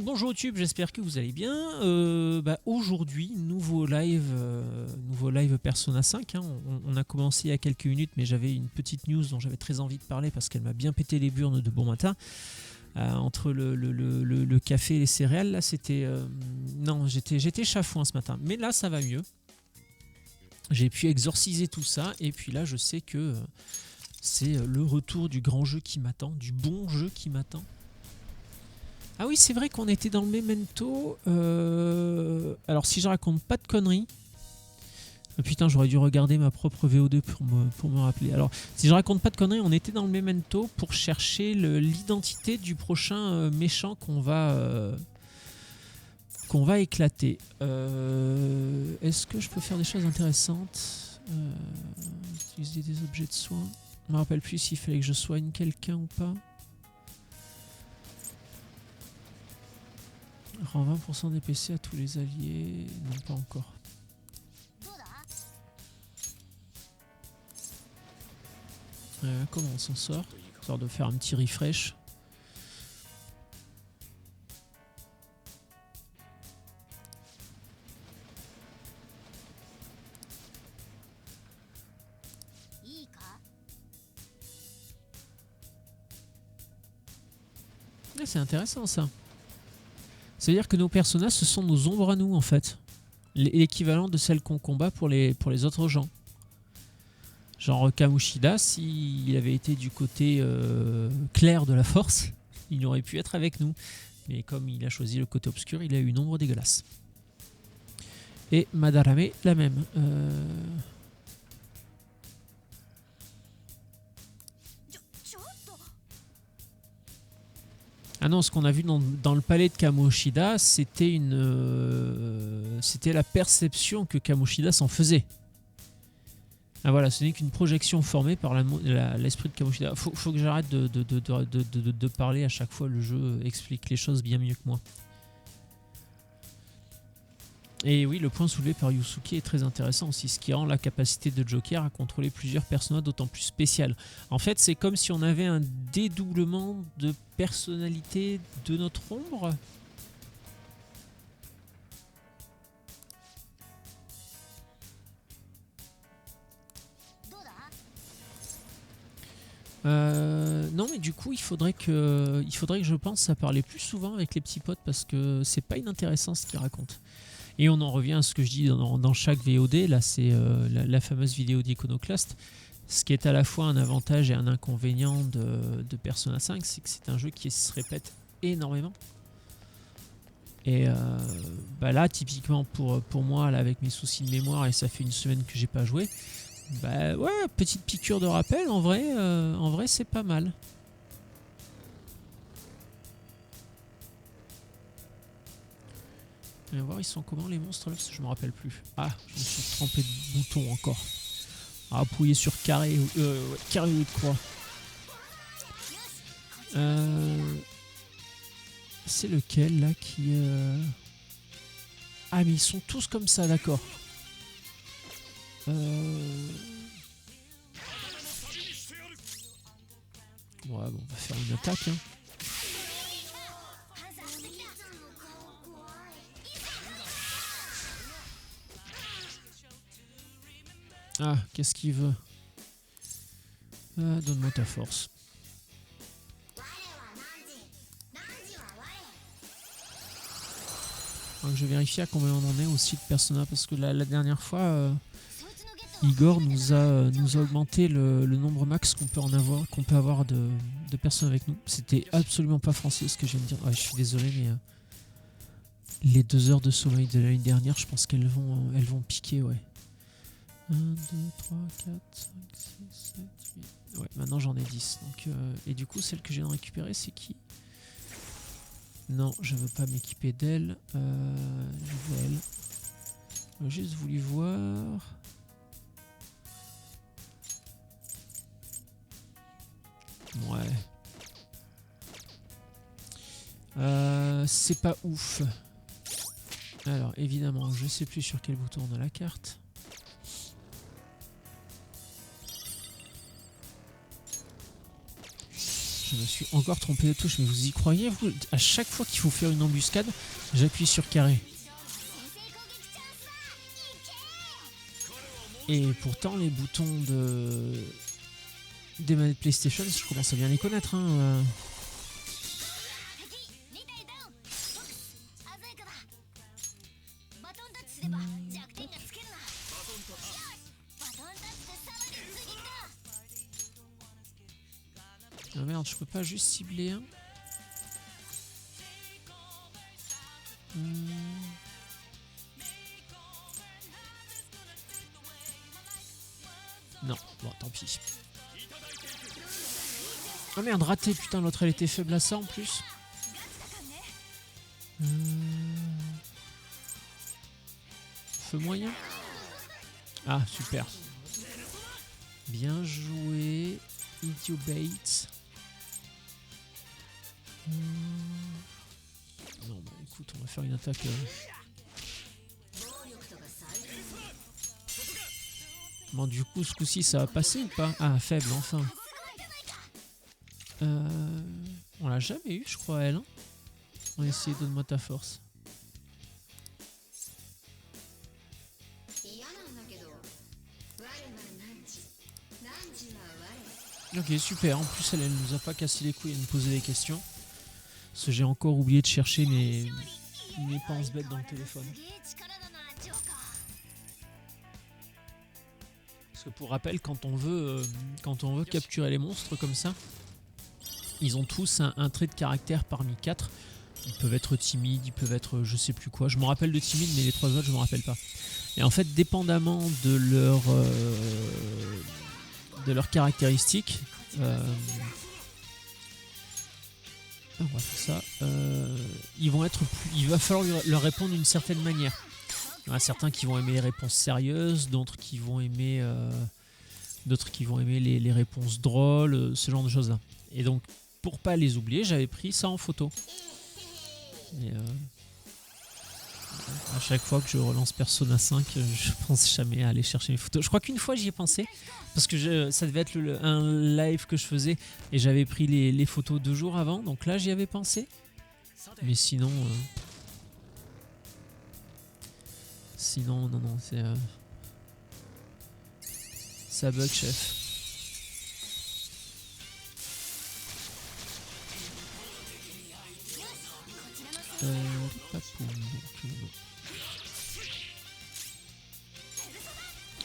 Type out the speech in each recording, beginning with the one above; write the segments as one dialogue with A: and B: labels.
A: Bonjour YouTube, j'espère que vous allez bien. Aujourd'hui, nouveau live Persona 5. Hein. On a commencé il y a quelques minutes, mais j'avais une petite news dont j'avais très envie de parler parce qu'elle m'a bien pété les burnes de bon matin. Entre le café et les céréales, là c'était... non, j'étais chafouin ce matin, mais là ça va mieux. J'ai pu exorciser tout ça, et puis là je sais que c'est le retour du grand jeu qui m'attend, du bon jeu qui m'attend. Ah oui, c'est vrai qu'on était dans le Memento. Alors, si je raconte pas de conneries... putain, j'aurais dû regarder ma propre VO2 pour me rappeler. Alors, si je raconte pas de conneries, on était dans le Memento pour chercher l'identité du prochain méchant qu'on va éclater. Est-ce que je peux faire des choses intéressantes? Utiliser des objets de soin. Je me rappelle plus s'il fallait que je soigne quelqu'un ou pas. Rend 20% des PC à tous les alliés. Non, pas encore. Comment on s'en sort? Histoire de faire un petit refresh. C'est intéressant ça. C'est-à-dire que nos personnages, ce sont nos ombres à nous, en fait. L'équivalent de celles qu'on combat pour les autres gens. Genre Kamoshida, s'il avait été du côté clair de la force, il aurait pu être avec nous. Mais comme il a choisi le côté obscur, il a eu une ombre dégueulasse. Et Madarame, la même. Ah non, ce qu'on a vu dans le palais de Kamoshida, c'était c'était la perception que Kamoshida s'en faisait. Ah voilà, ce n'est qu'une projection formée par l'esprit de Kamoshida. Faut que j'arrête de parler à chaque fois, le jeu explique les choses bien mieux que moi. Et oui, le point soulevé par Yusuke est très intéressant aussi, ce qui rend la capacité de Joker à contrôler plusieurs personnages d'autant plus spéciale. En fait, c'est comme si on avait un dédoublement de personnalité de notre ombre. Non, mais du coup, il faudrait que je pense à parler plus souvent avec les petits potes parce que c'est pas inintéressant ce qu'ils racontent. Et on en revient à ce que je dis dans chaque VOD, là c'est la fameuse vidéo d'Iconoclast. Ce qui est à la fois un avantage et un inconvénient de Persona 5, c'est que c'est un jeu qui se répète énormément. Et là, typiquement pour moi, là, avec mes soucis de mémoire, et ça fait une semaine que j'ai pas joué, bah ouais, petite piqûre de rappel, en vrai c'est pas mal. On va voir, ils sont comment les monstres là, parce que je me rappelle plus. Ah, je me suis trompé de bouton encore. Ah, appuyer sur carré, carré ou de croix. C'est lequel là qui... Ah mais ils sont tous comme ça, d'accord. Ouais, bon, on va faire une attaque. Hein. Ah, qu'est-ce qu'il veut? Donne-moi ta force. Donc, je vérifie à combien on en est aussi de Persona parce que la dernière fois, Igor nous a augmenté le nombre max qu'on peut avoir de personnes avec nous. C'était absolument pas français ce que je viens de dire. Ah, je suis désolé, mais les 2 heures de sommeil de l'année dernière, je pense qu'elles vont piquer, ouais. 1, 2, 3, 4, 5, 6, 7, 8. Ouais, maintenant j'en ai 10. Donc, et du coup, celle que je viens de récupérer, c'est qui? Non, je veux pas m'équiper d'elle. Je veux elle. J'ai juste voulu voir. Ouais. C'est pas ouf. Alors, évidemment, je sais plus sur quel bouton on a la carte. Je me suis encore trompé de touche, mais vous y croyez, vous? À chaque fois qu'il faut faire une embuscade, j'appuie sur carré. Et pourtant, les boutons des manettes PlayStation, je commence à bien les connaître. Hein. Ah merde, je peux pas juste cibler un. Non, bon, tant pis. Ah merde, raté, putain, l'autre elle était faible à ça en plus. Feu moyen. Ah, super. Bien joué. Idiot bait. Non, bah écoute, on va faire une attaque. Bon, du coup, ce coup-ci, ça va passer ou pas? Ah, faible, enfin. On l'a jamais eu, je crois, elle. Hein, on va essayer, donne-moi ta force. Ok, super. En plus, elle nous a pas cassé les couilles et nous poser des questions. Parce que j'ai encore oublié de chercher mes penses bêtes dans le téléphone. Parce que pour rappel, quand on veut capturer les monstres comme ça, ils ont tous un trait de caractère parmi 4. Ils peuvent être timides, ils peuvent être je sais plus quoi. Je me rappelle de timide, mais les 3 autres, je me rappelle pas. Et en fait, dépendamment de leurs caractéristiques, on va faire ça. Il va falloir leur répondre d'une certaine manière. Il y en a certains qui vont aimer les réponses sérieuses, d'autres qui vont aimer les réponses drôles, ce genre de choses là. Et donc, pour pas les oublier, j'avais pris ça en photo. Et à chaque fois que je relance Persona 5, je pense jamais à aller chercher mes photos. Je crois qu'une fois j'y ai pensé, parce que ça devait être un live que je faisais, et j'avais pris les photos 2 jours avant, donc là j'y avais pensé. Mais sinon... non, c'est... ça bug, chef.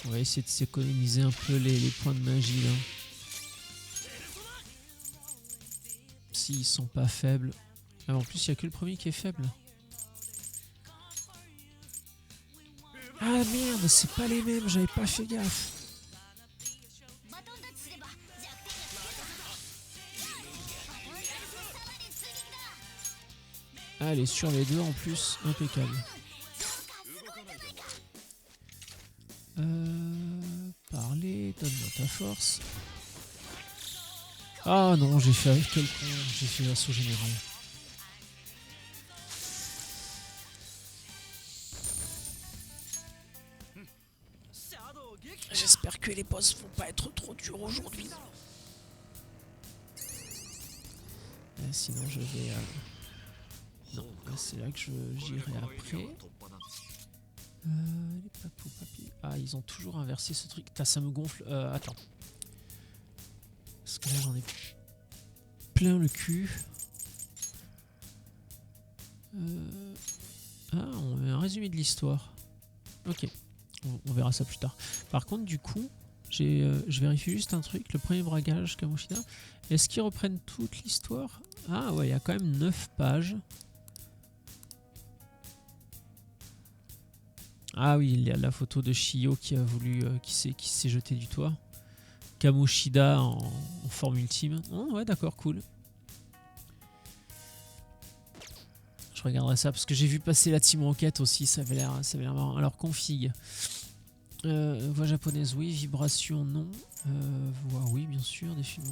A: On va essayer de s'économiser un peu les points de magie là. S'ils sont pas faibles. Ah, en plus, il n'y a que le premier qui est faible. Ah merde, c'est pas les mêmes, j'avais pas fait gaffe. Allez, sur les deux en plus, impeccable. Parler, donne-moi ta force. Ah non, j'ai fait avec quel con, j'ai fait l'assaut général. J'espère que les boss vont pas être trop durs aujourd'hui. Sinon je vais... Non, c'est là que j'irai après. Les papous, papis. Ah, ils ont toujours inversé ce truc. Ça me gonfle. Attends. Parce que là, j'en ai plein le cul. Ah, on met un résumé de l'histoire. Ok. On verra ça plus tard. Par contre, du coup, je vérifie juste un truc. Le premier braquage, Kamoshida. Est-ce qu'ils reprennent toute l'histoire? Ah ouais, il y a quand même 9 pages. Ah oui, il y a la photo de Shio qui a voulu, qui s'est jeté du toit. Kamoshida en forme ultime. Oh, ouais, d'accord, cool. Je regarderai ça parce que j'ai vu passer la Team Rocket aussi, ça avait l'air marrant. Alors, config. Voix japonaise, oui. Vibration, non. Voix, oui, bien sûr. Défi, non.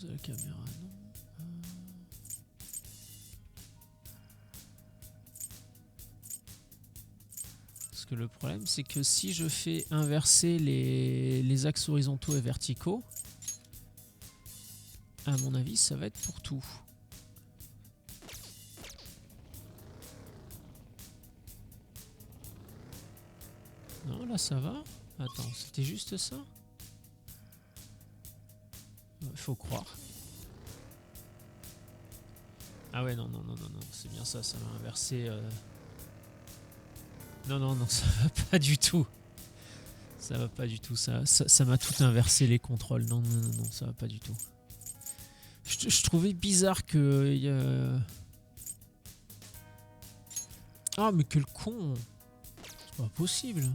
A: poser la caméra, non. Parce que le problème, c'est que si je fais inverser les axes horizontaux et verticaux, à mon avis, ça va être pour tout. Non, là, ça va. Attends, c'était juste ça? Il faut croire. Ah ouais, non, non, non, non, non, c'est bien ça, ça va inverser. Non, non, non, ça va pas du tout. Ça va pas du tout, ça m'a tout inversé les contrôles. Non, non, non, non, ça va pas du tout. Je trouvais bizarre que... Ah, mais quel con! C'est pas possible.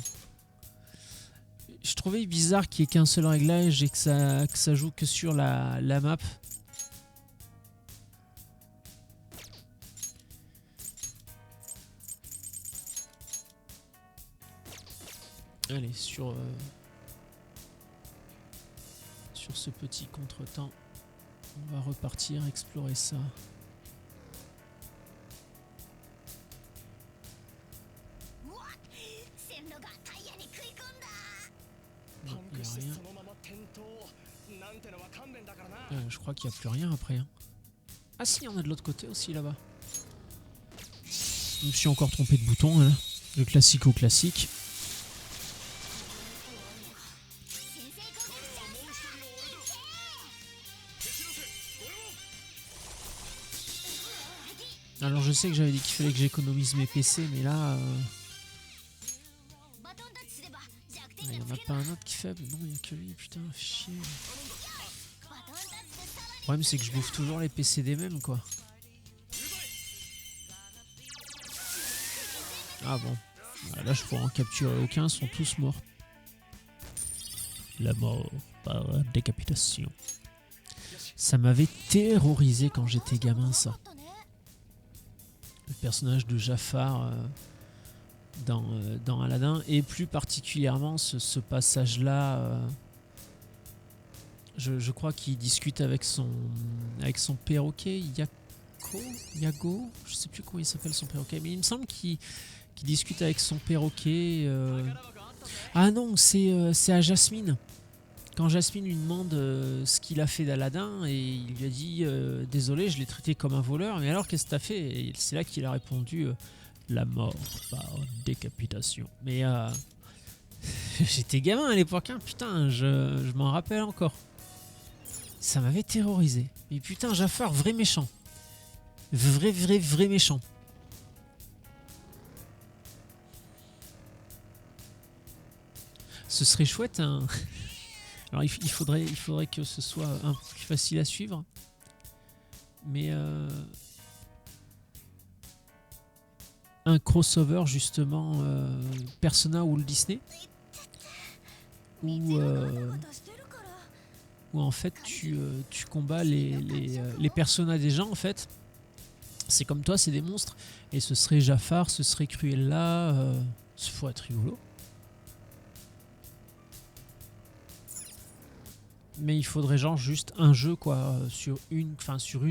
A: Je trouvais bizarre qu'il n'y ait qu'un seul réglage et que ça joue que sur la map. Allez, sur ce petit contretemps, on va repartir explorer ça. Non, il n'y a rien. Je crois qu'il n'y a plus rien après. Hein. Ah si, il y en a de l'autre côté aussi là-bas. Je me suis encore trompé de bouton. Hein. Le classico classique. Alors je sais que j'avais dit qu'il fallait que j'économise mes PC, mais là... Il n'y en a pas un autre qui est faible. Non, il n'y a que lui, putain, chier. Le problème c'est que je bouffe toujours les PC des mêmes, quoi. Ah bon. Là je pourrais en capturer aucun, ils sont tous morts. La mort par décapitation. Ça m'avait terrorisé quand j'étais gamin, ça. Le personnage de Jafar dans Aladdin, et plus particulièrement ce passage-là. Je crois qu'il discute avec son perroquet, Yago, je sais plus comment il s'appelle son perroquet, mais il me semble qu'il discute avec son perroquet. Ah non, c'est à Jasmine. Quand Jasmine lui demande ce qu'il a fait d'Aladin, et il lui a dit désolé, je l'ai traité comme un voleur, mais alors qu'est-ce que t'as fait? Et c'est là qu'il a répondu la mort par décapitation. Mais j'étais gamin à l'époque, hein, putain, je m'en rappelle encore. Ça m'avait terrorisé. Mais putain, Jafar, vrai méchant. Vrai méchant. Ce serait chouette, hein. Alors il faudrait que ce soit un peu plus facile à suivre. Mais un crossover justement Persona ou le Disney où en fait tu combats les personnages des gens en fait. C'est comme toi, c'est des monstres. Et ce serait Jafar, ce serait Cruella. Ce faut être rigolo. Mais il faudrait genre juste un jeu quoi sur une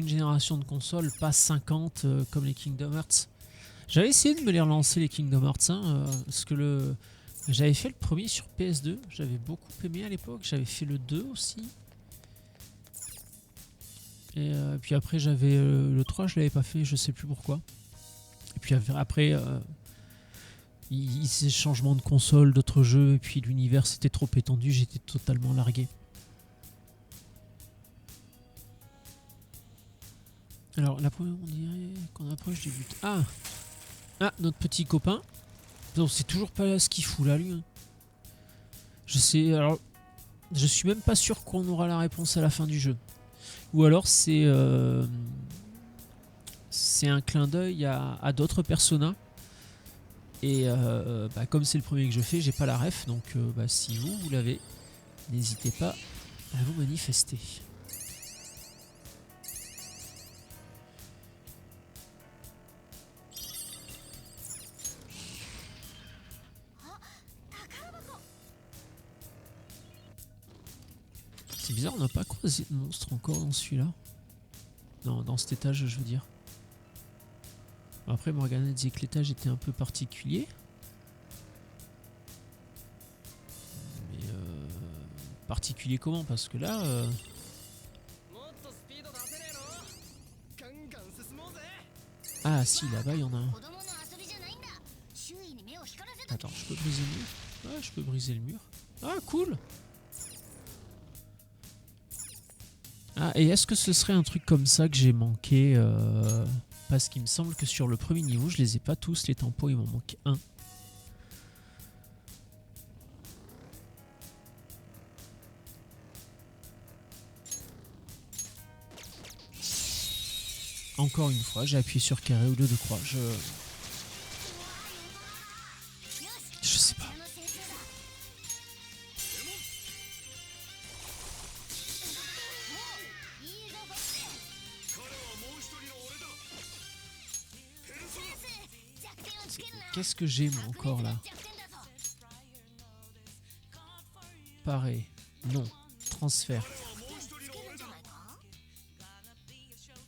A: génération de consoles, pas 50 comme les Kingdom Hearts. J'avais essayé de me les relancer les Kingdom Hearts parce que j'avais fait le premier sur PS2, j'avais beaucoup aimé à l'époque, j'avais fait le 2 aussi. Et puis après j'avais le 3, je l'avais pas fait, je sais plus pourquoi. Et puis après ces changements de console, d'autres jeux, et puis l'univers c'était trop étendu, j'étais totalement largué. Alors la première, on dirait qu'on approche du but. Ah, notre petit copain. Non, c'est toujours pas là ce qu'il fout là, lui. Hein. Je sais. Alors, je suis même pas sûr qu'on aura la réponse à la fin du jeu. Ou alors c'est un clin d'œil à d'autres personas. Et comme c'est le premier que je fais, j'ai pas la ref. Donc, si vous l'avez, n'hésitez pas à vous manifester. C'est bizarre, on n'a pas croisé de monstre encore dans celui-là. Non, dans cet étage, je veux dire. Après, Morgana disait que l'étage était un peu particulier. Mais particulier comment? Parce que là... Ah si, là-bas, il y en a un. Attends, je peux briser le mur? Ouais, je peux briser le mur. Ah, cool! Ah, et est-ce que ce serait un truc comme ça que j'ai manqué parce qu'il me semble que sur le premier niveau, je les ai pas tous, les tempos, il m'en manque un. Encore une fois, j'ai appuyé sur carré au lieu de croix. Je sais pas. Qu'est-ce que j'ai moi encore là? Pareil. Non. Transfert.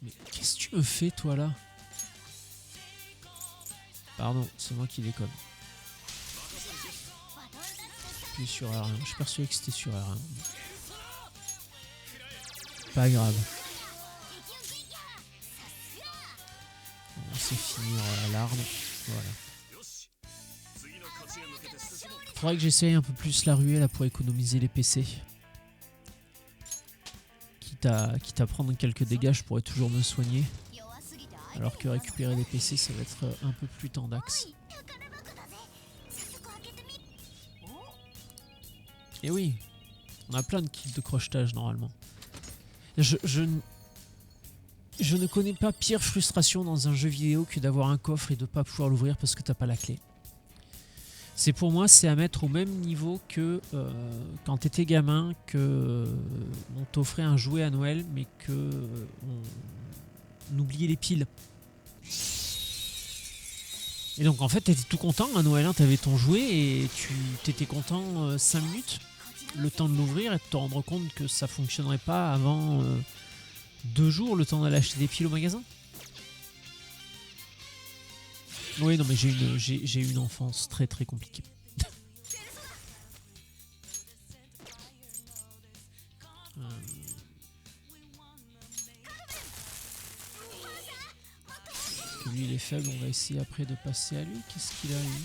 A: Mais qu'est-ce que tu me fais toi là? Pardon, c'est moi qui déconne. Puis sur R1. Je suis persuadé que c'était sur R1. Pas grave. On sait finir l'arme. Voilà. Faudrait que j'essaye un peu plus la ruée là pour économiser les PC. Quitte à prendre quelques dégâts, je pourrais toujours me soigner. Alors que récupérer des PC, ça va être un peu plus tendax. Et oui, on a plein de kills de crochetage normalement. Je ne connais pas pire frustration dans un jeu vidéo que d'avoir un coffre et de ne pas pouvoir l'ouvrir parce que t'as pas la clé. C'est pour moi, c'est à mettre au même niveau que quand t'étais gamin, que on t'offrait un jouet à Noël, mais que on oubliait les piles. Et donc en fait, t'étais tout content à Noël, hein, t'avais ton jouet et tu t'étais content 5 minutes, le temps de l'ouvrir et de te rendre compte que ça fonctionnerait pas avant 2 jours, le temps d'aller acheter des piles au magasin. Oui, non, mais j'ai eu une enfance très très compliquée. Lui, il est faible, on va essayer après de passer à lui. Qu'est-ce qu'il a, lui?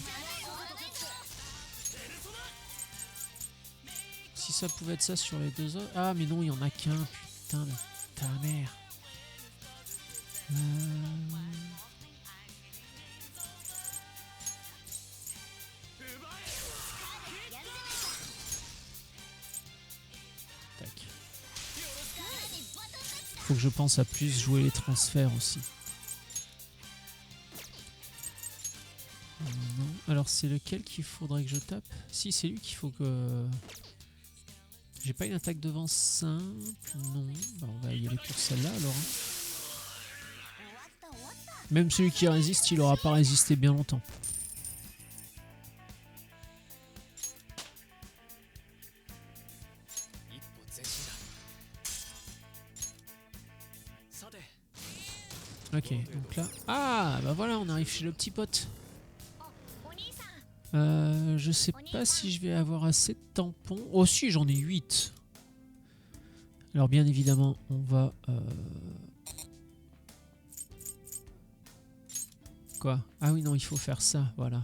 A: Si ça pouvait être ça sur les deux autres... Ah, mais non, il n'y en a qu'un, putain de ta mère. Faut que je pense à plus jouer les transferts aussi. Non. Alors c'est lequel qu'il faudrait que je tape? Si, c'est lui qu'il faut que... J'ai pas une attaque devant simple, non. Bah, on va y aller pour celle-là alors. Même celui qui résiste, il aura pas résisté bien longtemps. Ok, donc là... Ah, bah voilà, on arrive chez le petit pote. Je sais pas si je vais avoir assez de tampons. Oh si, j'en ai 8. Alors bien évidemment, on va... Quoi? Ah oui, non, il faut faire ça, voilà.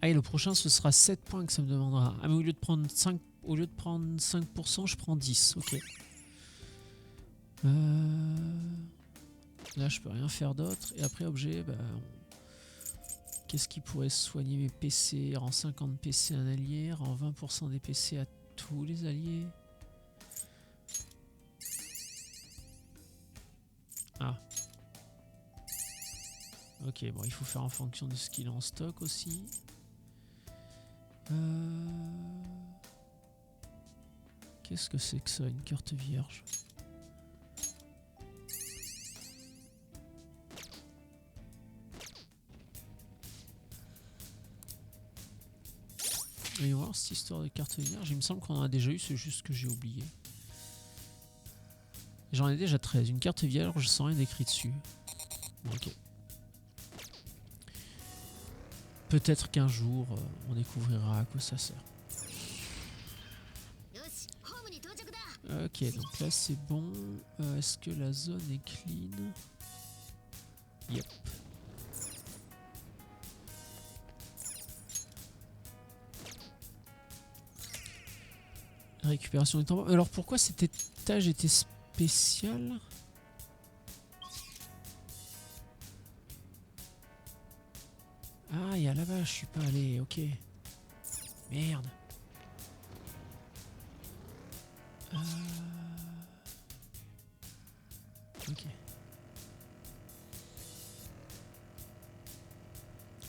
A: Ah et le prochain, ce sera 7 points que ça me demandera. Ah mais au lieu de prendre 5%, je prends 10, ok. Là, je peux rien faire d'autre. Et après, objet, bah... Qu'est-ce qui pourrait soigner mes PC? Rend 50 PC à un allié, rend 20% des PC à tous les alliés. Ah. Ok, bon, il faut faire en fonction de ce qu'il a en stock aussi. Qu'est-ce que c'est que ça, une carte vierge? Voyons voir cette histoire de carte vierge. Il me semble qu'on en a déjà eu, c'est juste que j'ai oublié. J'en ai déjà 13. Une carte vierge sans rien d'écrit dessus. Ok. Peut-être qu'un jour, on découvrira à quoi ça sert. Ok, donc là c'est bon. Est-ce que la zone est clean? Yep. Récupération des temps. Alors pourquoi cet étage était spécial? Ah, il y a là-bas, je suis pas allé, ok. Merde. Ok.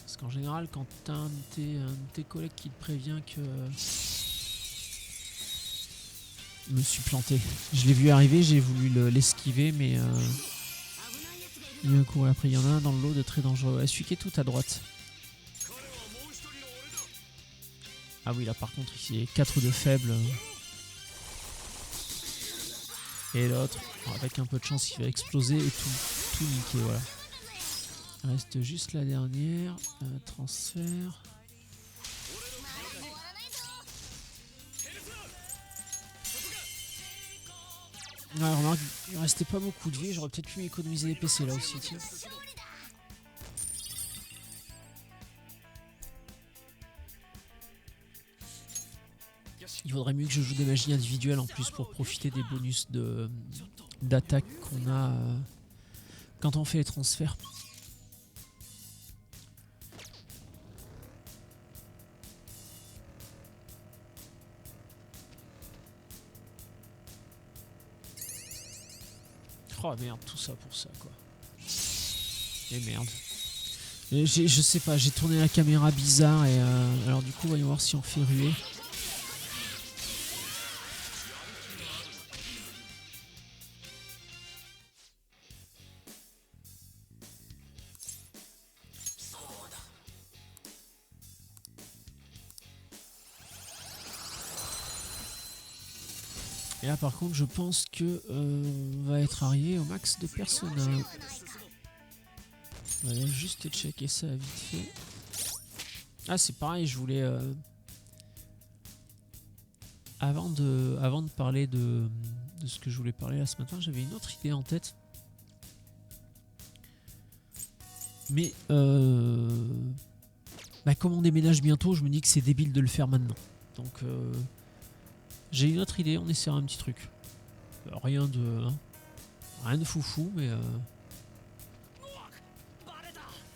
A: Parce qu'en général, quand t'as un de tes collègues qui te prévient que... Je me suis planté. Je l'ai vu arriver, j'ai voulu l'esquiver, mais... Il y a un coup après, il y en a un dans le lot de très dangereux. Celui qui est tout à droite. Ah oui, là par contre, ici, 4 de faible. Et l'autre, avec un peu de chance, il va exploser et tout niquer, voilà. Il reste juste la dernière. Transfert. Ouais, remarque, il restait pas beaucoup de vie, j'aurais peut-être pu économiser les PC là aussi, tiens. Il vaudrait mieux que je joue des magies individuelles en plus pour profiter des bonus d'attaque qu'on a quand on fait les transferts. Oh merde, tout ça pour ça quoi. Et merde. Je sais pas, j'ai tourné la caméra bizarre et alors du coup voyons voir si on fait ruer. Et là par contre je pense que on va être arrivé au max de personnages. On va juste checker ça vite fait. Ah c'est pareil, je voulais avant de parler de ce que je voulais parler là ce matin, j'avais une autre idée en tête. Mais comme on déménage bientôt, je me dis que c'est débile de le faire maintenant. Donc j'ai une autre idée, on essaiera un petit truc. Rien de foufou, mais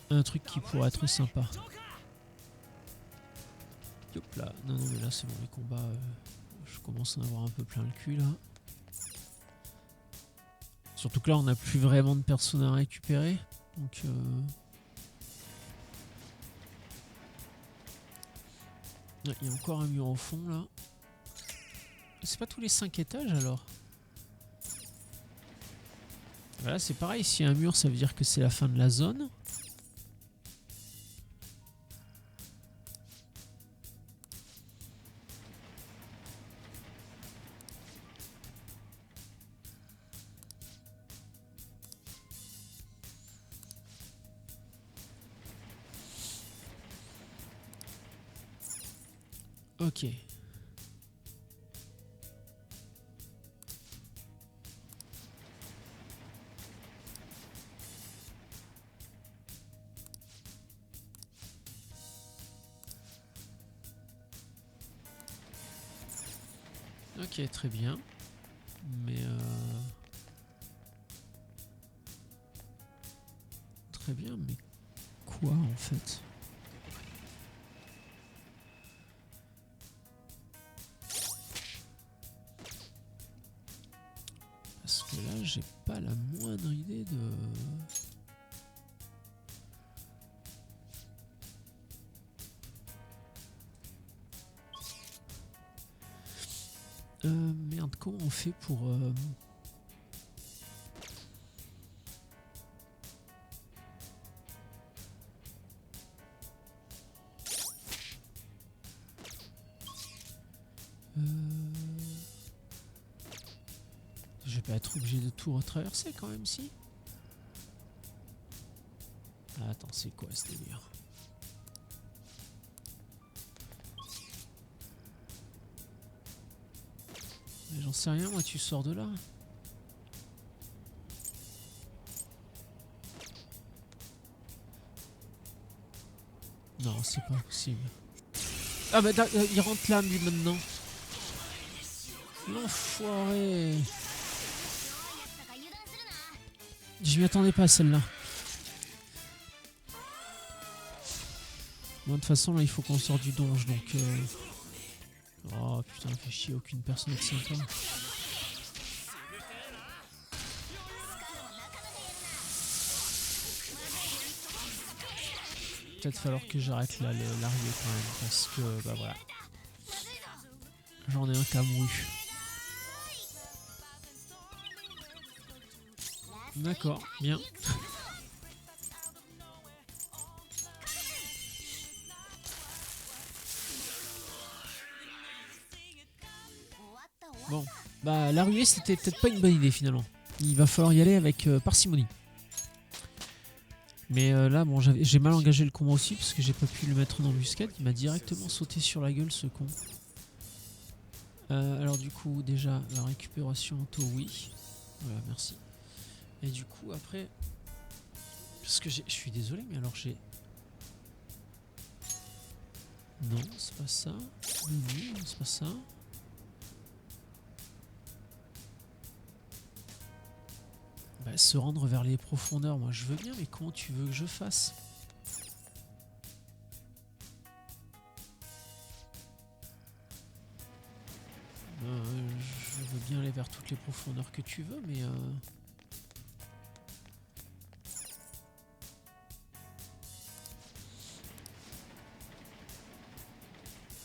A: un truc qui pourrait être sympa. Hop là, non mais là c'est bon, les combats, je commence à en avoir un peu plein le cul là. Surtout que là on n'a plus vraiment de personnes à récupérer, donc il y a encore un mur au fond là. C'est pas tous les 5 étages alors? Voilà, c'est pareil, s'il y a un mur ça veut dire que c'est la fin de la zone. Ok. Ok, très bien. Mais très bien, mais quoi en fait? Parce que là, j'ai pas la moindre idée de... Merde, comment on fait pour... vais pas être obligé de tout retraverser quand même, si. Ah, attends, c'est quoi ce délire? J'en sais rien, moi, tu sors de là. Non, c'est pas possible. Ah bah il rentre là, lui, maintenant. L'enfoiré. Je m'y attendais pas à celle-là. Bon, de toute façon, là, il faut qu'on sorte du donge, donc... Oh putain, fait chier, aucune personne ne tient pas. Peut-être falloir que j'arrête là l'arrivée quand même, parce que, bah voilà. J'en ai un camouru. D'accord, bien. Bon, bah la ruée c'était peut-être pas une bonne idée finalement. Il va falloir y aller avec parcimonie. Mais là, bon, j'ai mal engagé le combat aussi parce que j'ai pas pu le mettre en embuscade. Il m'a directement sauté sur la gueule, ce con. Alors du coup, déjà, la récupération auto, oui. Voilà, merci. Et du coup, après... Parce que je suis désolé, mais alors j'ai... Non, c'est pas ça. Non, c'est pas ça. Bah, se rendre vers les profondeurs, moi je veux bien, mais comment tu veux que je fasse? Je veux bien aller vers toutes les profondeurs que tu veux, mais...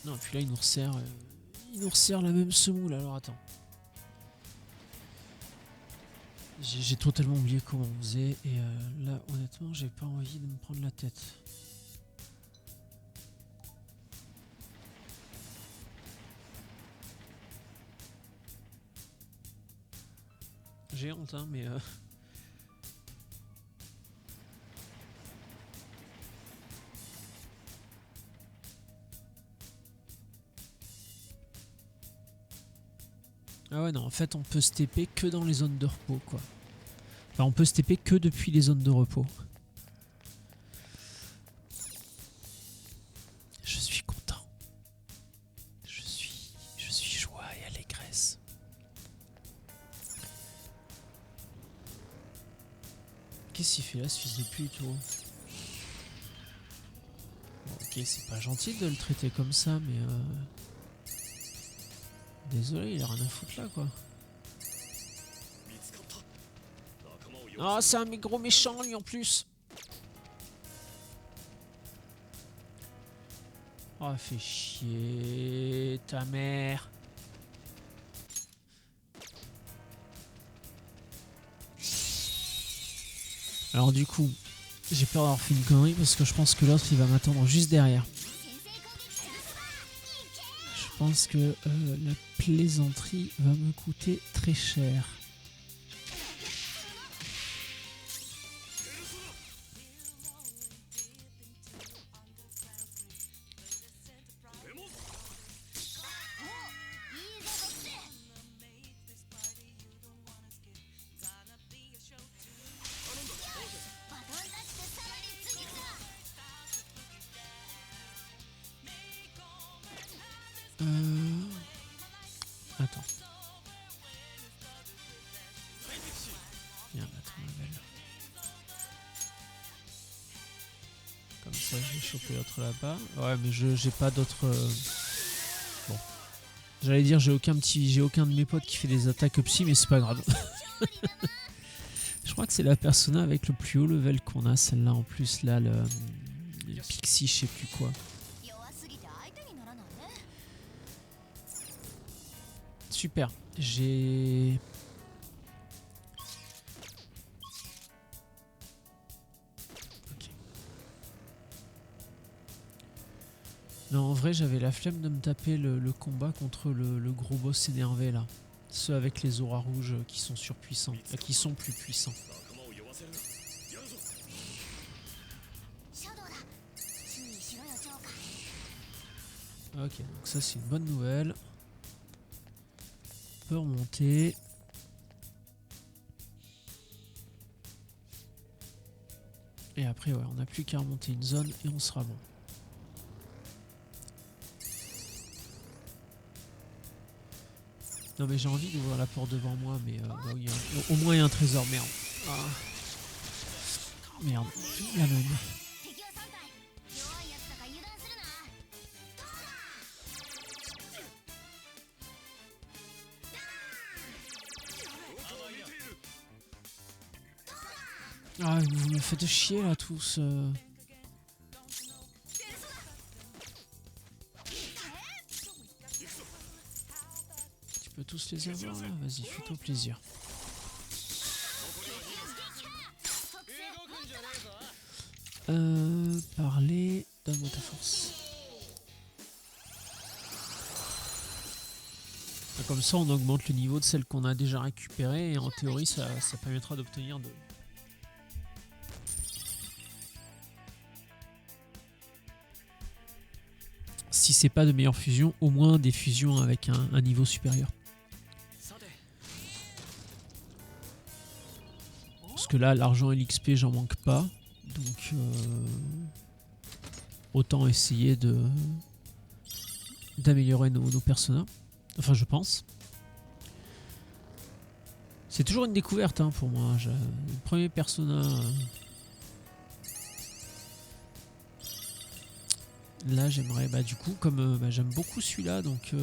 A: Non, puis là il nous resserre la même semoule, alors attends. J'ai totalement oublié comment on faisait, et là honnêtement j'ai pas envie de me prendre la tête. J'ai honte, hein, mais... Ah ouais, non, en fait, on peut se TP que dans les zones de repos, quoi. Enfin, on peut se TP que depuis les zones de repos. Je suis content. Je suis joie et allégresse. Qu'est-ce qu'il fait là, ce fils de pute, oh? Bon, ok, c'est pas gentil de le traiter comme ça, mais... Désolé, il a rien à foutre là, quoi. Ah, c'est un gros méchant, lui, en plus. Oh, fait chier, ta mère. Alors du coup, j'ai peur d'avoir fait une connerie parce que je pense que l'autre il va m'attendre juste derrière. Je pense que la plaisanterie va me coûter très cher. Attends. Viens, attends, ma belle. Comme ça, je vais choper l'autre là-bas. Ouais, mais j'ai pas d'autres... Bon. J'allais dire, j'ai aucun de mes potes qui fait des attaques psy, mais c'est pas grave. Je crois que c'est la persona avec le plus haut level qu'on a, celle-là en plus, là, le Pixie, je sais plus quoi. Super, j'ai... Ok. Non, en vrai, j'avais la flemme de me taper le combat contre le gros boss énervé, là. Ceux avec les auras rouges qui sont surpuissants, qui sont plus puissants. Ok, donc ça c'est une bonne nouvelle. On peut remonter. Et après, ouais, on n'a plus qu'à remonter une zone et on sera bon. Non mais j'ai envie d'ouvrir la porte devant moi, mais bah oui, au moins il y a un trésor, merde. Ah. Merde, la même. Ah, vous me faites chier là tous. Tu peux tous les avoir là. Vas-y, fais-toi plaisir. Parler. Donne-moi ta force. Comme ça, on augmente le niveau de celle qu'on a déjà récupérée et en théorie, ça permettra d'obtenir de. Si c'est pas de meilleures fusions, au moins des fusions avec un niveau supérieur. Parce que là, l'argent et l'XP, j'en manque pas. Donc, autant essayer d'améliorer nos personnages. Enfin, je pense. C'est toujours une découverte hein, pour moi. Le premier personnage. Là, j'aimerais. Bah, du coup, comme j'aime beaucoup celui-là, donc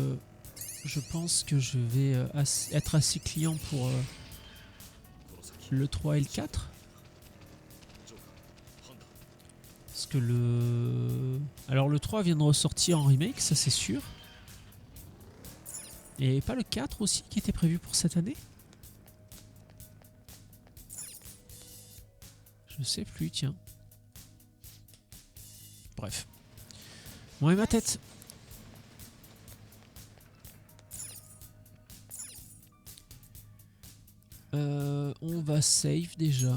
A: je pense que je vais être assez client pour le 3 et le 4. Parce que le. Alors, le 3 vient de ressortir en remake, ça c'est sûr. Et pas le 4 aussi qui était prévu pour cette année? Je sais plus, tiens. Bref. Bon, et ma tête. On va save déjà.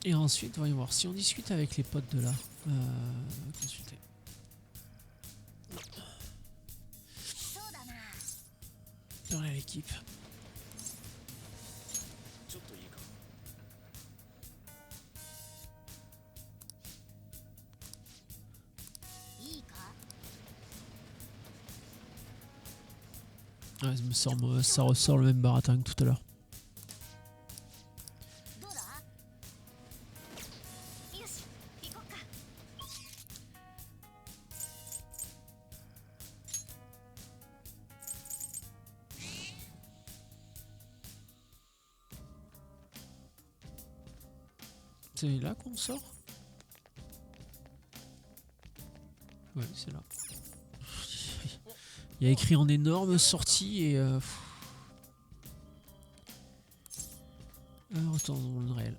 A: Et ensuite, voyons voir si on discute avec les potes de là. Consulter. Parler à l'équipe. Ouais, ça ressort le même baratin que tout à l'heure. C'est là qu'on sort? Ouais, c'est là. Il y a écrit en énorme sortie et... retourne dans le monde réel.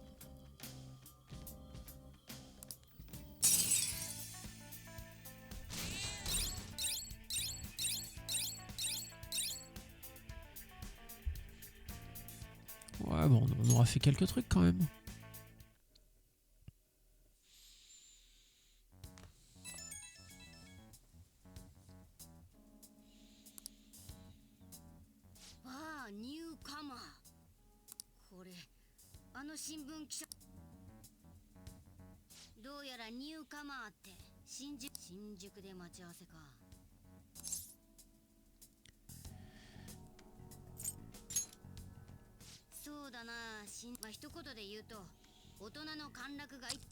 A: Ouais, bon, on aura fait quelques trucs quand même.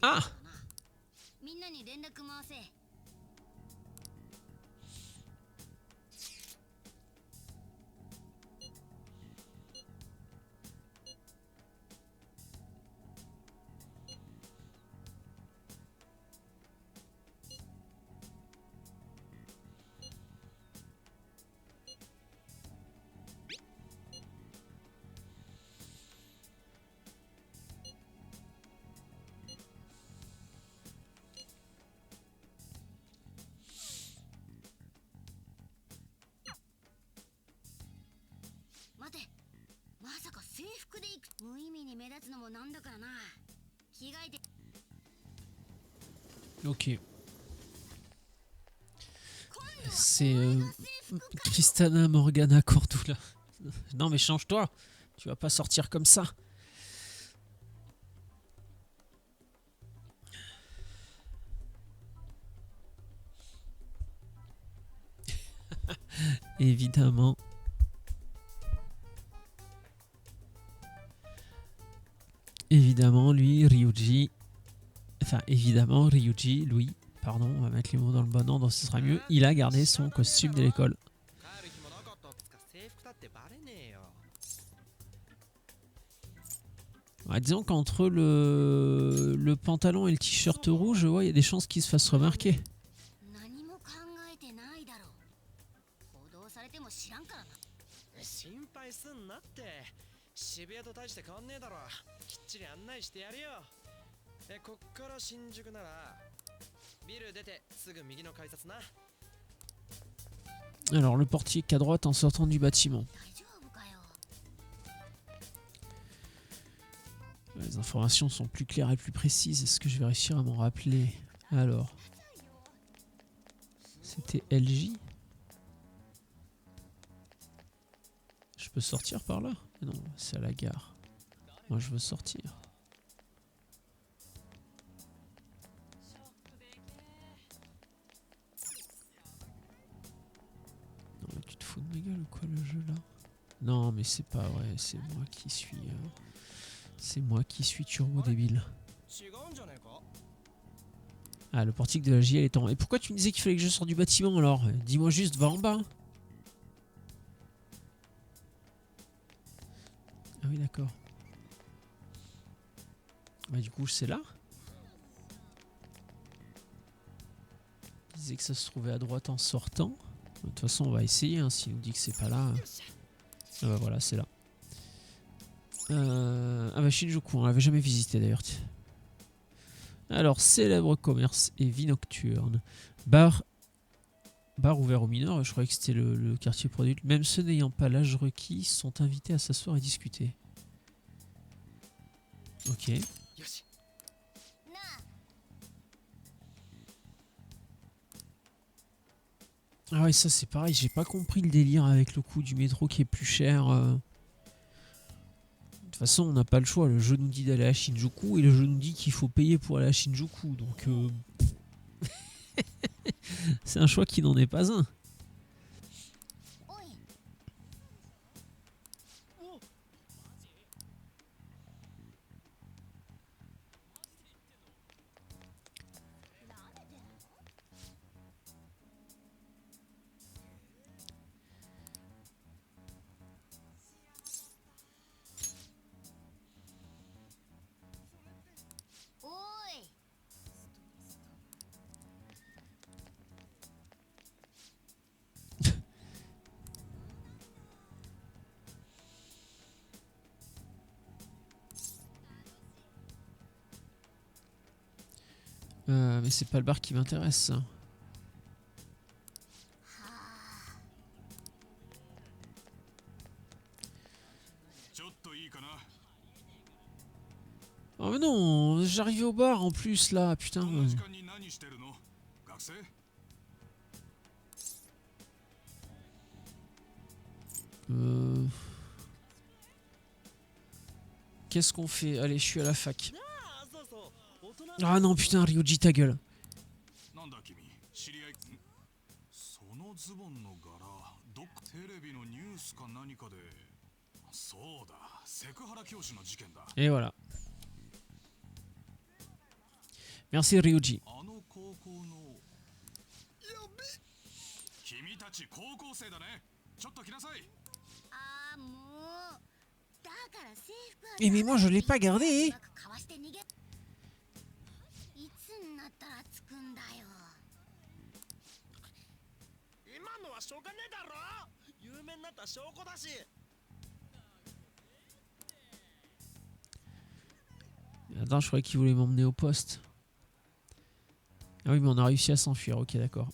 A: Ah! Ok. C'est Kristana Morgana Cordula. Non mais change-toi. Tu vas pas sortir comme ça. Évidemment. Évidemment, lui, Ryuji. Enfin, évidemment, Ryuji, lui. Pardon, on va mettre les mots dans le bon ordre, ce sera mieux. Il a gardé son costume de l'école. Ouais, disons qu'entre le pantalon et le t-shirt rouge, ouais, il y a des chances qu'il se fasse remarquer. Alors, le portier qu'à droite en sortant du bâtiment. Les informations sont plus claires et plus précises. Est-ce que je vais réussir à m'en rappeler? Alors, c'était LJ. Je peux sortir par là? Non, c'est à la gare. Moi, je veux sortir. Non, mais tu te fous de ma gueule ou quoi, le jeu, là? Non, mais c'est pas vrai. C'est moi qui suis... C'est moi qui suis turbo débile. Ah, le portique de la JL est en... Et pourquoi tu me disais qu'il fallait que je sorte du bâtiment, alors? Dis-moi juste, va en bas. Ah oui, d'accord. Bah du coup, c'est là. Il disait que ça se trouvait à droite en sortant. De toute façon, on va essayer. Hein, s'il nous dit que c'est pas là. Ah bah voilà, c'est là. Ah bah Shinjuku, on l'avait jamais visité d'ailleurs. Alors, célèbre commerce et vie nocturne. Bar ouvert aux mineurs. Je croyais que c'était le quartier pour adultes. Même ceux n'ayant pas l'âge requis sont invités à s'asseoir et discuter. Ok. Ah ouais, ça c'est pareil, j'ai pas compris le délire avec le coût du métro qui est plus cher. De toute façon, on n'a pas le choix. Le jeu nous dit d'aller à Shinjuku et le jeu nous dit qu'il faut payer pour aller à Shinjuku. Donc, c'est un choix qui n'en est pas un. Mais c'est pas le bar qui m'intéresse. Oh mais non, j'arrivais au bar en plus là, putain. Qu'est-ce qu'on fait? Allez, je suis à la fac. Ah non, putain, Ryuji, ta gueule. Et voilà. Merci Ryuji. Et mais moi je l'ai pas gardé. Attends, je croyais qu'il voulait m'emmener au poste. Ah oui, mais on a réussi à s'enfuir. Ok, d'accord.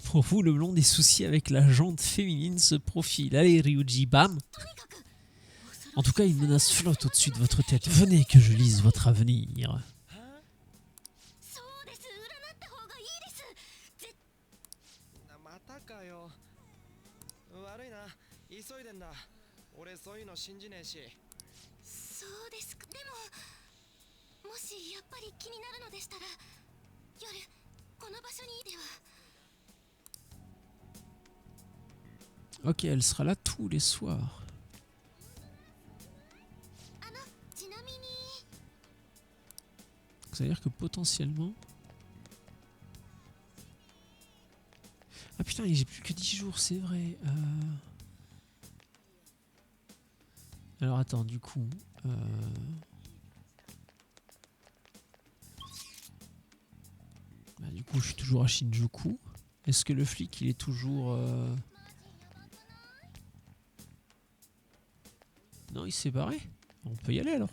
A: Pour vous, le blond, des soucis avec la jante féminine se profile. Allez, Ryuji, bam! En tout cas, une menace flotte au-dessus de votre tête. Venez que je lise votre avenir. Ok, elle sera là tous les soirs. Ça veut dire que potentiellement... Ah putain, j'ai plus que 10 jours, c'est vrai. Alors attends, du coup... Bah, du coup, je suis toujours à Shinjuku. Est-ce que le flic, il est toujours... Non, il s'est barré. On peut y aller alors.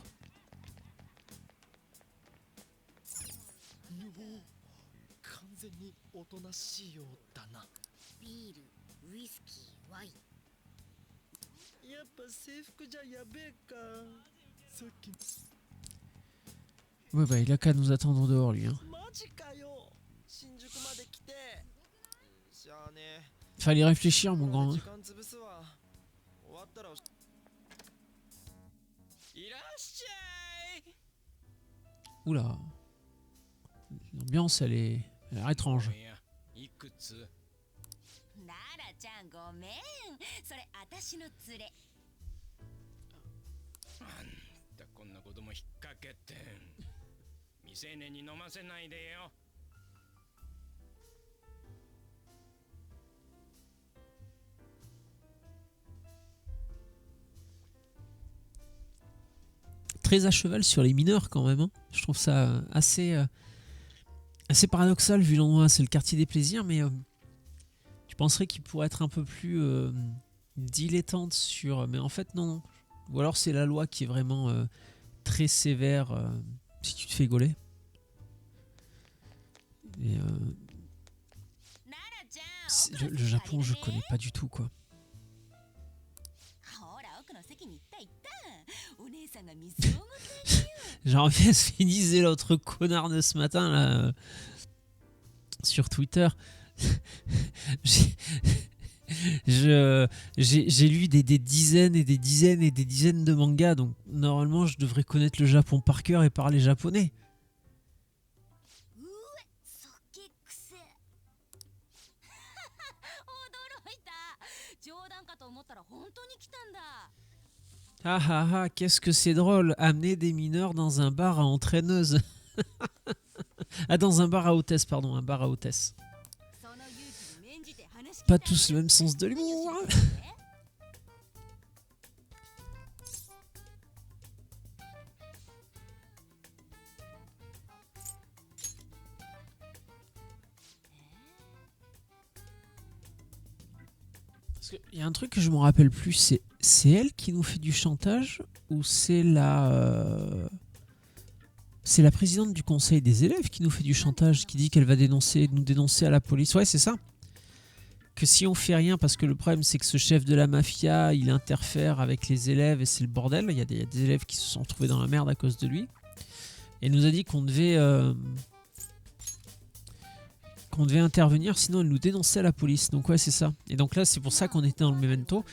A: Ouais, bah, il a qu'à nous attendre dehors, lui. Hein. Fallait réfléchir, mon grand. Hein. Oula. L'ambiance, elle a l'air étrange. Très à cheval sur les mineurs quand même. Hein. Je trouve ça assez paradoxal vu l'endroit. C'est le quartier des plaisirs, mais tu penserais qu'il pourrait être un peu plus dilettante sur... Mais en fait, non. Ou alors c'est la loi qui est vraiment très sévère si tu te fais gauler. Et, le Japon, je connais pas du tout, quoi. J'aimerais bien se finir l'autre connard de ce matin là sur Twitter. J'ai lu des dizaines et des dizaines et des dizaines de mangas, donc normalement je devrais connaître le Japon par cœur et parler japonais. Ah ah ah, qu'est-ce que c'est drôle, amener des mineurs dans un bar à entraîneuse. Ah, dans un bar à hôtesse, pardon, un bar à hôtesse. Pas tous le même sens de l'humour. Il y a un truc que je me rappelle plus, c'est elle qui nous fait du chantage ou c'est la présidente du conseil des élèves qui nous fait du chantage, qui dit qu'elle va nous dénoncer à la police. Ouais, c'est ça. Que si on fait rien, parce que le problème c'est que ce chef de la mafia, il interfère avec les élèves et c'est le bordel. Il y a des élèves qui se sont retrouvés dans la merde à cause de lui. Et elle nous a dit qu'on devait intervenir, sinon elle nous dénonçait à la police. Donc ouais, c'est ça. Et donc là, c'est pour ça qu'on était dans le memento,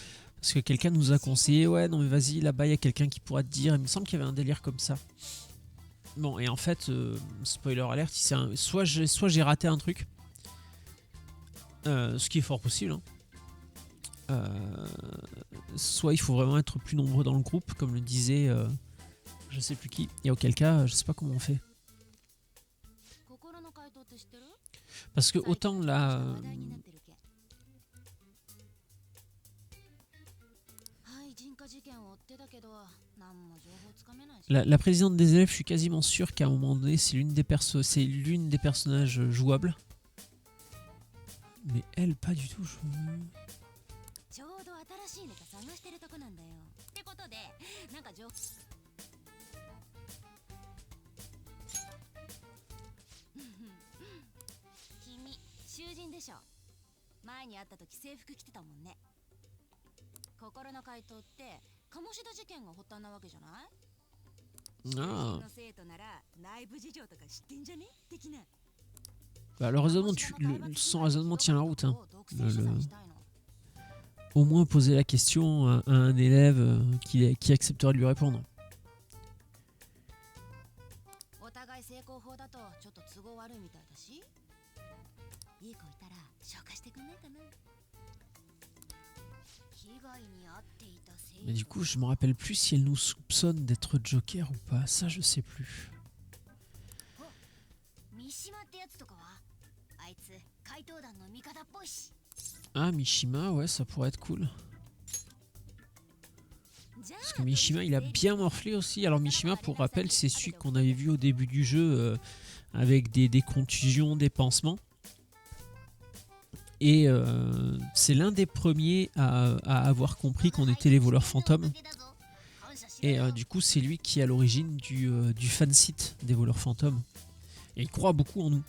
A: parce que quelqu'un nous a conseillé, ouais, non mais vas-y, là-bas, il y a quelqu'un qui pourra te dire. Il me semble qu'il y avait un délire comme ça. Bon, et en fait, spoiler alert, soit j'ai raté un truc, ce qui est fort possible, hein. Soit il faut vraiment être plus nombreux dans le groupe, comme le disait je sais plus qui, et auquel cas, je sais pas comment on fait. Parce que autant la présidente des élèves, je suis quasiment sûr qu'à un moment donné, c'est l'une des personnages jouables. Mais elle, pas du tout. Ah. Bah, le raisonnement, son raisonnement tient la route. Hein. Au moins poser la question à un élève qui accepterait de lui répondre. Mais du coup, je me rappelle plus si elle nous soupçonne d'être Joker ou pas. Ça, je sais plus. Ah, Mishima, ouais, ça pourrait être cool. Parce que Mishima, il a bien morflé aussi. Alors Mishima, pour rappel, c'est celui qu'on avait vu au début du jeu avec des contusions, des pansements. Et c'est l'un des premiers à avoir compris qu'on était les voleurs fantômes. Et du coup, c'est lui qui est à l'origine du fansite des voleurs fantômes. Et il croit beaucoup en nous.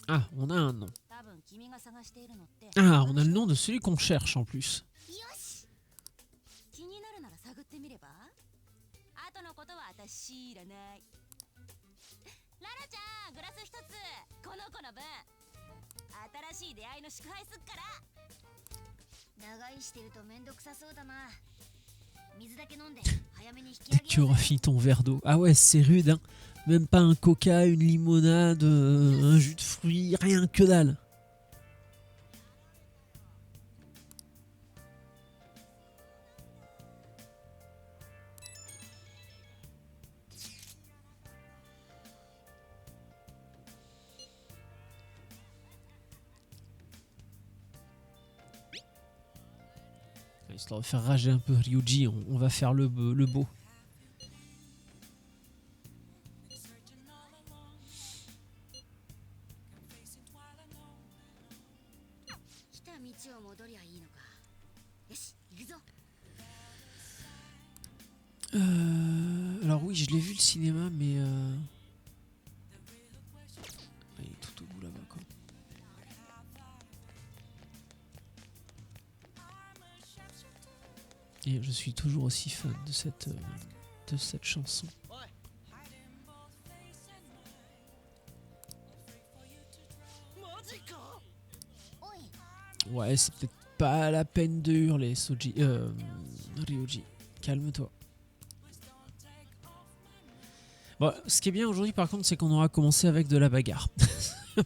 A: Ah, on a un nom. Ah, on a le nom de celui qu'on cherche en plus. Dès que tu auras fini ton verre d'eau. Ah ouais, c'est rude, hein. Même pas un coca, une limonade, un jus de fruits, rien que dalle. Histoire de faire rager un peu Ryuji, on va faire le beau. Alors oui, je l'ai vu le cinéma, mais il est tout au bout là-bas, quoi. Et je suis toujours aussi fan de cette chanson. Ouais, c'est peut-être pas la peine de hurler, Ryuji. Calme-toi. Bon, ce qui est bien aujourd'hui, par contre, c'est qu'on aura commencé avec de la bagarre.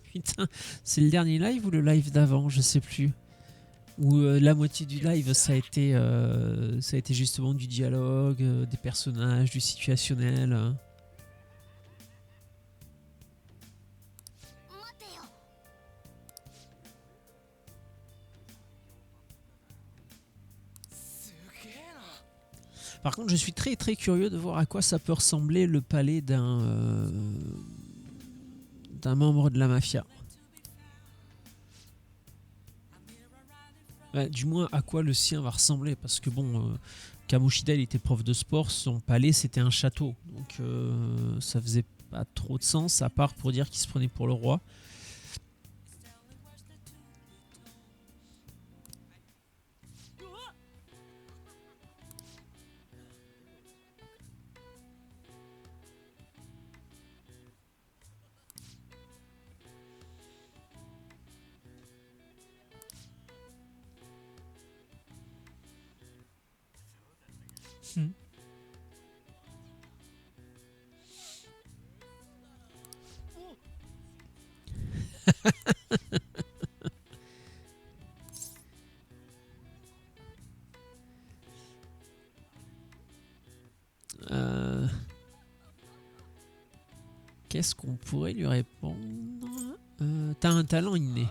A: Putain, c'est le dernier live ou le live d'avant, je sais plus. Où la moitié du live, ça a été justement du dialogue, des personnages, du situationnel. Par contre, je suis très très curieux de voir à quoi ça peut ressembler le palais d'un membre de la mafia. Ouais, du moins, à quoi le sien va ressembler. Parce que bon, Kamoshida, il était prof de sport, son palais, c'était un château. Donc ça faisait pas trop de sens, à part pour dire qu'il se prenait pour le roi. Qu'est-ce qu'on pourrait lui répondre? T'as un talent inné.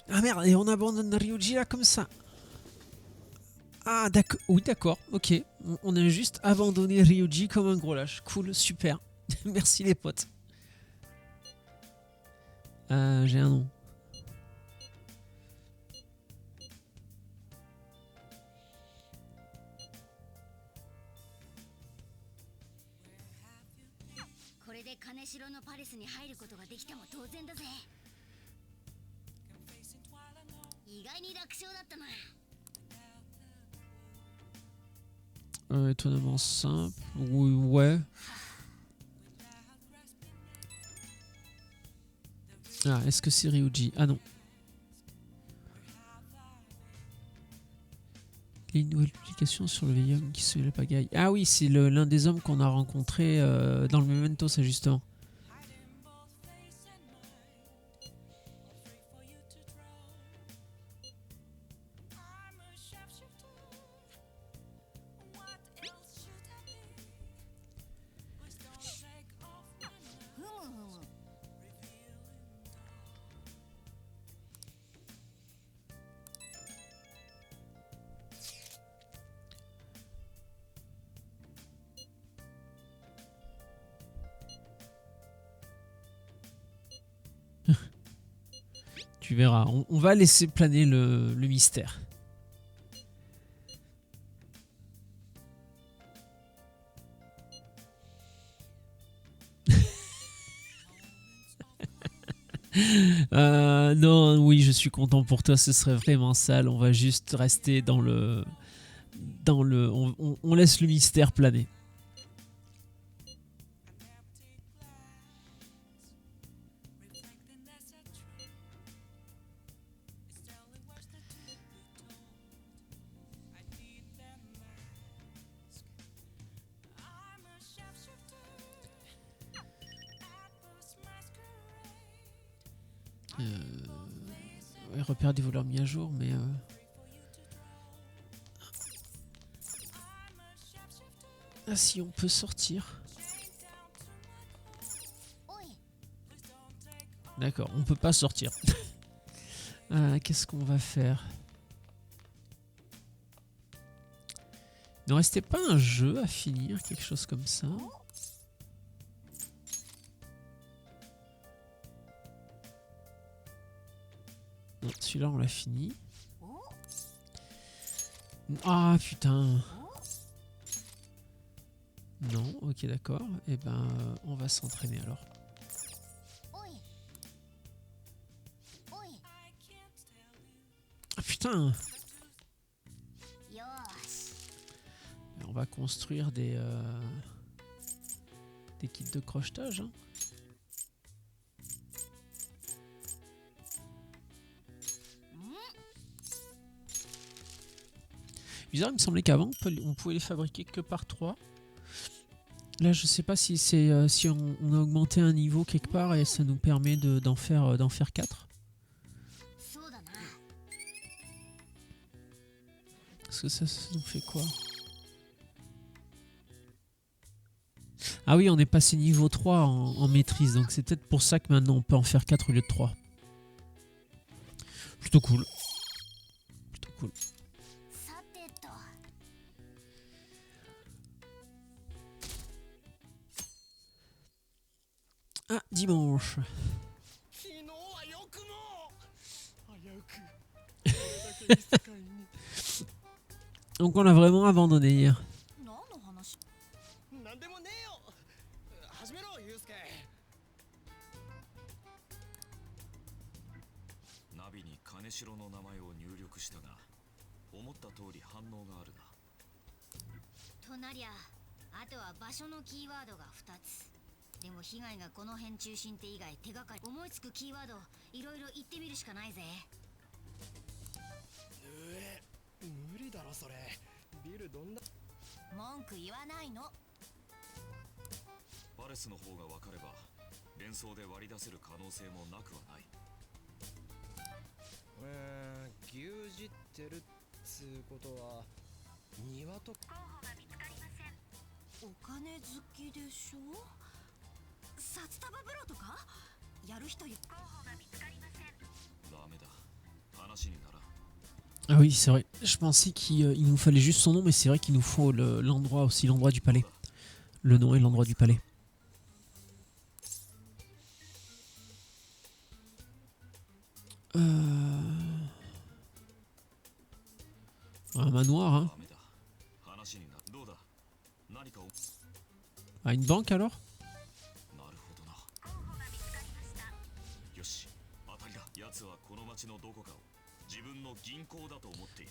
A: Ah merde, et on abandonne Ryuji là comme ça. Ah d'accord, oui d'accord, ok. On a juste abandonné Ryuji comme un gros lâche. Cool, super. Merci les potes. J'ai un nom. Étonnamment simple. Oui, ouais. Ah, est-ce que c'est Ryuji? Ah non. Il y a une nouvelle publication sur le vieil homme qui se la pagaille. Ah oui, c'est l'un des hommes qu'on a rencontré dans le Memento, ça justement. Tu verras, on va laisser planer le mystère. Non, oui, je suis content pour toi, ce serait vraiment sale. On va juste rester dans le... on laisse le mystère planer. Ouais, repère des voleurs mis à jour, mais... Ah si, on peut sortir. D'accord, on peut pas sortir. Qu'est-ce qu'on va faire? Il ne restait pas un jeu à finir, quelque chose comme ça. Non, celui-là on l'a fini. Ah putain. Non, ok d'accord. Et ben on va s'entraîner alors. Ah putain. On va construire des kits de crochetage. Hein. Bizarre, il me semblait qu'avant on pouvait les fabriquer que par 3. Là je sais pas si c'est si on a augmenté un niveau quelque part et ça nous permet d'en faire 4. Parce que ça nous fait quoi? Ah oui, on est passé niveau 3 en maîtrise, donc c'est peut-être pour ça que maintenant on peut en faire 4 au lieu de 3. Plutôt cool. Plutôt cool. Ah, dimanche. Donc on a vraiment abandonné hier. Ah oui, c'est vrai. Je pensais qu'il nous fallait juste son nom, mais c'est vrai qu'il nous faut l'endroit aussi, l'endroit du palais. Le nom et l'endroit du palais. Un manoir, hein. Ah, une banque alors?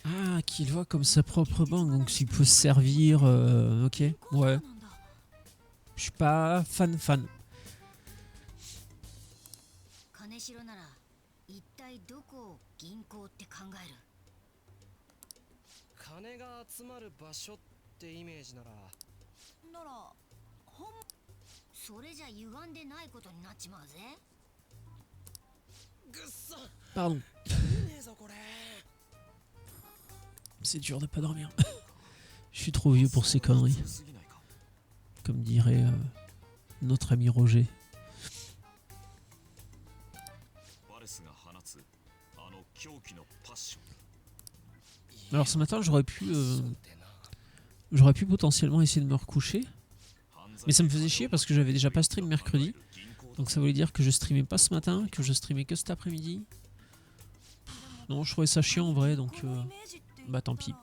A: Ah, qu'il voit comme sa propre banque, donc s'il peut se servir. Ok, ouais. Je suis pas fan.
B: 金が集まる場所ってイメージなら
C: それじゃ歪んでないことになっちまうぜ。
B: ぐっそ
A: Pardon,
B: ねえぞこれ
A: c'est dur de pas dormir. Je suis trop vieux pour ces conneries. Comme dirait notre ami Roger. Alors ce matin j'aurais pu potentiellement essayer de me recoucher. Mais ça me faisait chier parce que j'avais déjà pas stream mercredi. Donc ça voulait dire que je streamais pas ce matin, que je streamais que cet après-midi. Non, je trouvais ça chiant en vrai, donc bah tant pis.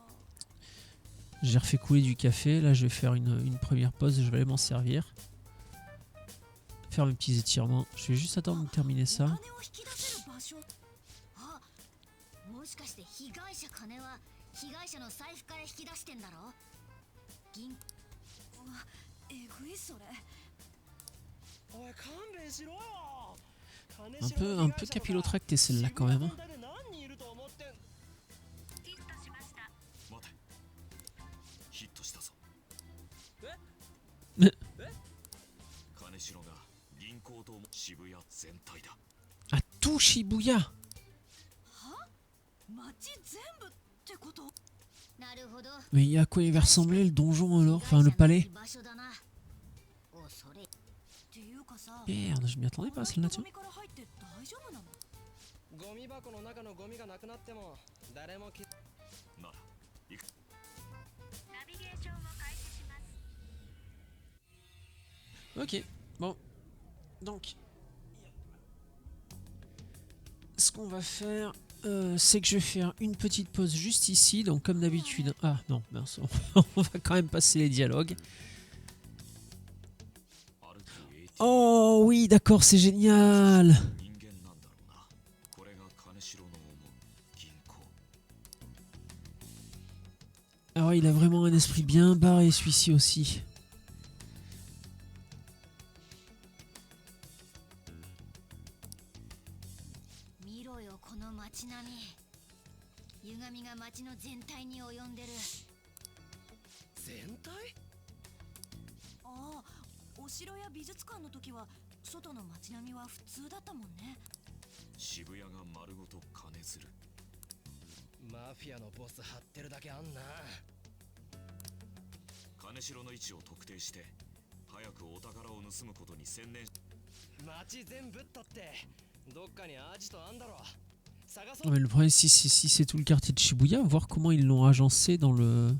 A: J'ai refait couler du café, là je vais faire une première pause et je vais aller m'en servir. Faire mes petits étirements. Je vais juste attendre de terminer ça.
C: もしかして被害者金は被害者の財布から引き出してんだろ。銀えぐいそれ。
B: おい勘弁しろよ
A: Un peu capillotracté celle-là quand même. Hein. À tout Shibuya. Mais à quoi il va ressembler le donjon alors? Enfin le palais? Merde, je m'y attendais pas celle-là dessus.
B: ゴミ箱の中のゴミがなくなっても誰も気
A: Ok, bon. Donc, ce qu'on va faire, c'est que je vais faire une petite pause juste ici. Donc, comme d'habitude. Ah non, mince, on va quand même passer les dialogues. Oh oui, d'accord, c'est génial. Alors, il a vraiment un esprit bien barré, celui-ci aussi. Mais le problème, si c'est tout le quartier de Shibuya, voir comment ils l'ont agencé dans le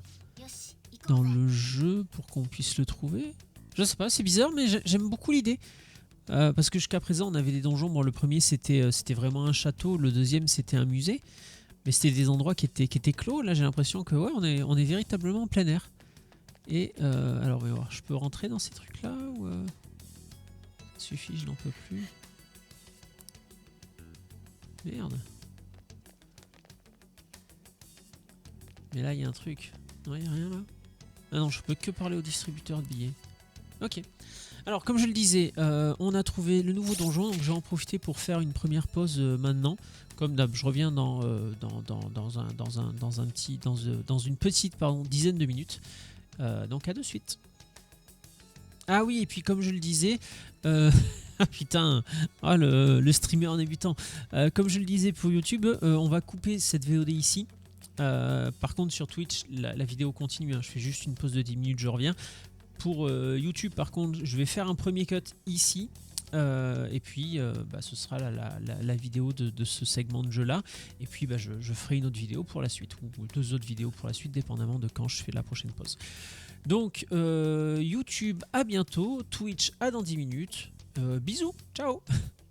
A: jeu pour qu'on puisse le trouver. Je sais pas, c'est bizarre, mais j'aime beaucoup l'idée. Parce que jusqu'à présent, on avait des donjons. Bon, le premier, c'était vraiment un château. Le deuxième, c'était un musée. Mais c'était des endroits qui étaient clos. Là, j'ai l'impression que ouais, on est véritablement en plein air. Et alors, on va voir, je peux rentrer dans ces trucs-là ou ça suffit, je n'en peux plus. Merde. Mais là, il y a un truc. Non, il n'y a rien là. Ah non, je peux que parler au distributeur de billets. Ok. Alors, comme je le disais, on a trouvé le nouveau donjon. Donc, je vais en profiter pour faire une première pause maintenant. Comme d'hab, je reviens dans une petite dizaine de minutes. Donc, à de suite. Ah oui, et puis comme je le disais... Ah putain, ah, le streamer débutant. Comme je le disais pour YouTube, on va couper cette VOD ici. Par contre sur Twitch la vidéo continue, hein. Je fais juste une pause de 10 minutes, je reviens. Pour YouTube par contre je vais faire un premier cut ici Et puis, ce sera la vidéo de ce segment de jeu-là. Et puis, je ferai une autre vidéo pour la suite, ou 2 autres vidéos pour la suite, dépendamment de quand je fais la prochaine pause. Donc, YouTube, à bientôt. Twitch, à dans 10 minutes. Bisous, ciao.